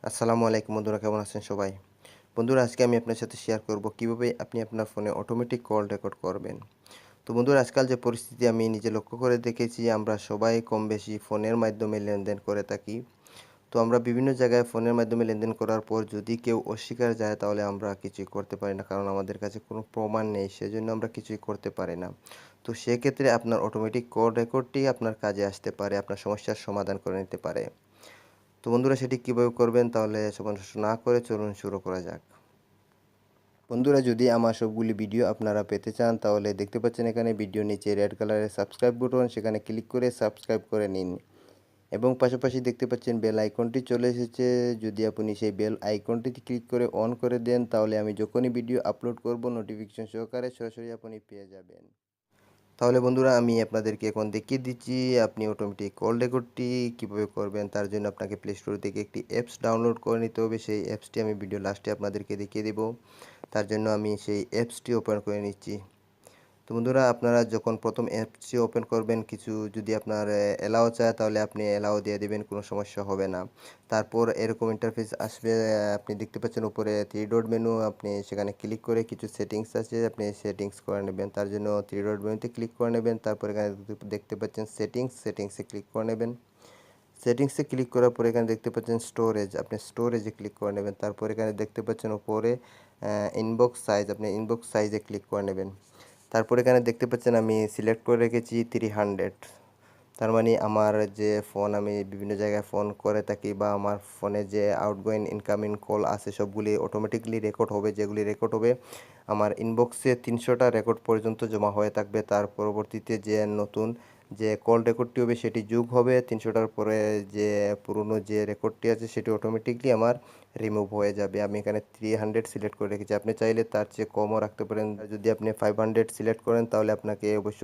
আসসালামু আলাইকুম বন্ধুরা, কেমন আছেন সবাই? বন্ধুরা, আজকে আমি আপনার সাথে শেয়ার করব কিভাবে আপনি আপনার ফোনে অটোমেটিক কল রেকর্ড করবেন। তো বন্ধুরা, আজকাল যে পরিস্থিতি আমি নিজে লক্ষ্য করে দেখেছি, আমরা সবাই কম বেশি ফোনের মাধ্যমে লেনদেন করে থাকি। তো আমরা বিভিন্ন জায়গায় ফোনের মাধ্যমে লেনদেন করার পর যদি কেউ অস্বীকার যায় তাহলে আমরা কিছুই করতে পারি না, কারণ আমাদের কাছে কোনো প্রমাণ নেই, সেজন্য আমরা কিছুই করতে পারি না। তো সেক্ষেত্রে আপনার অটোমেটিক কল রেকর্ডটি আপনার কাজে আসতে পারে, আপনার সমস্যার সমাধান করে নিতে পারে। তো বন্ধুরা, সেটি কীভাবে করবেন তাহলে সময় নষ্ট না করে চলুন শুরু করা যাক। বন্ধুরা, যদি আমার সবগুলি ভিডিও আপনারা পেতে চান তাহলে দেখতে পাচ্ছেন এখানে ভিডিও নিচে রেড কালারের সাবস্ক্রাইব বাটন, সেখানে ক্লিক করে সাবস্ক্রাইব করে নিন এবং পাশাপাশি দেখতে পাচ্ছেন বেল আইকনটি চলে এসেছে। যদি আপনি সেই বেল আইকনটিতে ক্লিক করে অন করে দেন তাহলে আমি যখনই ভিডিও আপলোড করব নোটিফিকেশন সহকারে সরাসরি আপনি পেয়ে যাবেন। তাহলে বন্ধুরা, আমি আপনাদেরকে এখন দেখিয়ে দিচ্ছি আপনি অটোমেটিক কল রেকর্ডটি কীভাবে করবেন। তার জন্য আপনাকে প্লে স্টোর থেকে একটি অ্যাপস ডাউনলোড করে নিতে হবে। সেই অ্যাপসটি আমি ভিডিও লাস্টে আপনাদেরকে দেখিয়ে দেব। তার জন্য আমি সেই অ্যাপসটি ওপেন করে নিচ্ছি। তো বন্ধুরা, আপনারা যখন প্রথম অ্যাপসটি ওপেন করবেন, কিছু যদি আপনার অ্যালাও চায় তাহলে আপনি অ্যালাও দিয়ে দেবেন, কোনো সমস্যা হবে না। তারপর এরকম ইন্টারফেস আসবে, আপনি দেখতে পাচ্ছেন উপরে থ্রি ডট মেনু, আপনি সেখানে ক্লিক করে কিছু সেটিংস আছে, আপনি সেটিংস করে নেবেন। তার জন্য থ্রি ডট মেনুতে ক্লিক করে নেবেন, তারপর এখানে দেখতে পাচ্ছেন সেটিংসে ক্লিক করে নেবেন। সেটিংসে ক্লিক করার পর এখানে দেখতে পাচ্ছেন স্টোরেজ, আপনি স্টোরেজে ক্লিক করে নেবেন। তারপর এখানে দেখতে পাচ্ছেন উপরে ইনবক্স সাইজ, আপনি ইনবক্স সাইজে ক্লিক করে নেবেন। তারপর এখানে দেখতে পাচ্ছেন আমি সিলেক্ট করে রেখেছি 300। তার মানে আমার যে ফোন, আমি বিভিন্ন জায়গায় ফোন করে থাকি বা আমার ফোনে যে আউটগোয়িং ইনকামিং কল আছে সবগুলি অটোমেটিকলি রেকর্ড হবে। যেগুলি রেকর্ড হবে আমার ইনবক্সে 300টা রেকর্ড পর্যন্ত জমা হয়ে থাকবে। তার পরবর্তীতে যে নতুন যে কল রেকর্ডটি হবে সেটি যোগ হবে 300টার পরে, যে পুরনো যে রেকর্ডটি আছে সেটি অটোমেটিকলি আমার রিমুভ হয়ে যাবে। আমি এখানে 300 সিলেক্ট করে রেখেছি, আপনি চাইলে তার চেয়ে কমও রাখতে পারেন। যদি আপনি 500 সিলেক্ট করেন তাহলে আপনাকে অবশ্য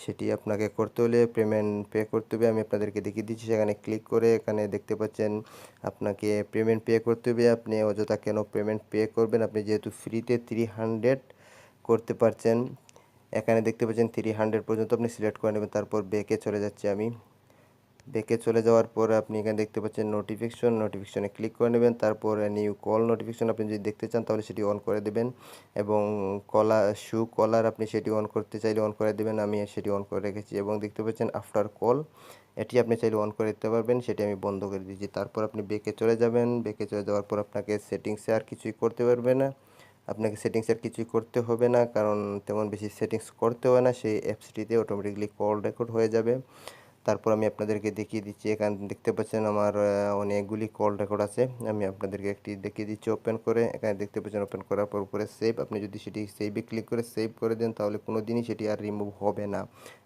সেটি আপনাকে করতে হলে পেমেন্ট পে করতে হবে। আমি আপনাদেরকে দেখিয়ে দিচ্ছি, সেখানে ক্লিক করে এখানে দেখতে পাচ্ছেন আপনাকে পেমেন্ট পে করতে হবে। আপনি অযথা কেন পেমেন্ট পে করবেন, আপনি যেহেতু ফ্রিতে 300 করতে পারছেন। এখানে দেখতে পাচ্ছেন 300 পর্যন্ত আপনি সিলেক্ট করে নেবেন। তারপর ব্যাকে চলে যাচ্ছি আমি। ব্যাকে চলে যাওয়ার পর আপনি এখানে দেখতে পাচ্ছেন নোটিফিকেশনে ক্লিক করে নেবেন। তারপর নিউ কল নোটিফিকেশন আপনি যদি দেখতে চান তাহলে সেটি অন করে দেবেন এবং কলার আপনি সেটি অন করতে চাইলে অন করে দেবেন। আমি সেটি অন করে রেখেছি এবং দেখতে পাচ্ছেন আফটার কল, এটি আপনি চাইলে অন করে দিতে পারবেন, সেটি আমি বন্ধ করে দিয়েছি। তারপর আপনি ব্যাকে চলে যাবেন। ব্যাকে চলে যাওয়ার পর আপনাকে সেটিংসে আর কিছুই করতে পারবে না, আপনাকে সেটিংস আর কিছুই করতে হবে না, কারণ তেমন বেশি সেটিংস করতে হয় না, সেই অ্যাপসটিতে অটোমেটিকলি কল রেকর্ড হয়ে যাবে। তারপর আমি আপনাদেরকে দেখিয়ে দিচ্ছি, এখানে দেখতে পাচ্ছেন আমার অনেকগুলি কল রেকর্ড আছে। আমি আপনাদেরকে একটি দেখিয়ে দিচ্ছি ওপেন করে। এখানে দেখতে পাচ্ছেন ওপেন করার পর উপরে সেভ, আপনি যদি সেটি সেভে ক্লিক করে সেভ করে দেন তাহলে কোনো দিনই সেটি আর রিমুভ হবে না,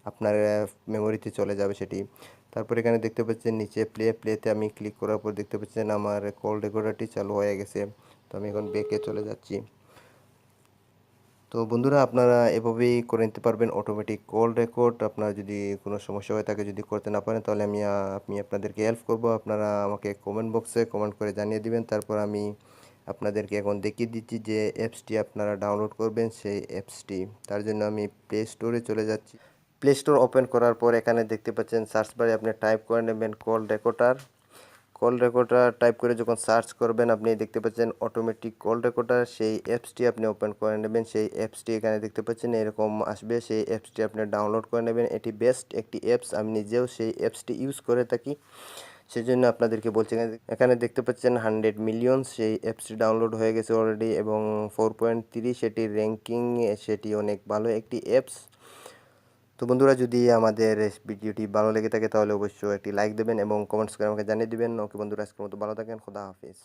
আপনার মেমোরিতে চলে যাবে সেটি। তারপর এখানে দেখতে পাচ্ছেন নিচে প্লেতে আমি ক্লিক করার পর দেখতে পাচ্ছেন আমার কল রেকর্ডারটি চালু হয়ে গেছে। তো আমি এখন ব্যাকে চলে যাচ্ছি। তো বন্ধুরা, আপনারা এভাবেই করে নিতে পারবেন অটোমেটিক কল রেকর্ড। আপনার যদি কোনো সমস্যা হয়ে থাকে, যদি করতে না পারেন তাহলে আমি আপনাদেরকে হেল্প করব। আপনারা আমাকে কমেন্ট বক্সে কমেন্ট করে জানিয়ে দিবেন। তারপর আমি আপনাদেরকে এখন দেখিয়ে দিচ্ছি যে অ্যাপসটি আপনারা ডাউনলোড করবেন, সেই অ্যাপসটি। তার জন্য আমি প্লে স্টোরে চলে যাচ্ছি। প্লে স্টোর ওপেন করার পর এখানে দেখতে পাচ্ছেন সার্চ বারে আপনি টাইপ করে নেবেন কল রেকর্ডার টাইপ করে যখন সার্চ করবেন আপনি দেখতে পাচ্ছেন অটোমেটিক কল রেকর্ডার, সেই অ্যাপসটি আপনি ওপেন করে নেবেন। সেই অ্যাপসটি এখানে দেখতে পাচ্ছেন এরকম আসবে, সেই অ্যাপসটি আপনি ডাউনলোড করে নেবেন। এটি বেস্ট একটি অ্যাপস, আমি নিজেও সেই অ্যাপসটি ইউজ করে থাকি, সেজন্য আপনাদেরকে বলছি। এখানে দেখতে পাচ্ছেন 100 মিলিয়ন, সেই অ্যাপসটি ডাউনলোড হয়ে গেছে অলরেডি এবং 4.3 সেটির র্যাঙ্কিং, সেটি অনেক ভালো একটি অ্যাপস। তো বন্ধুরা, যদি আমাদের ভিডিওটি ভালো লেগে থাকে তাহলে অবশ্যই একটি লাইক দেবেন এবং কমেন্টস করে আমাকে জানিয়ে দিবেন। ওকে বন্ধুরা, আজকের মতো ভালো থাকেন, খোদা হাফিজ।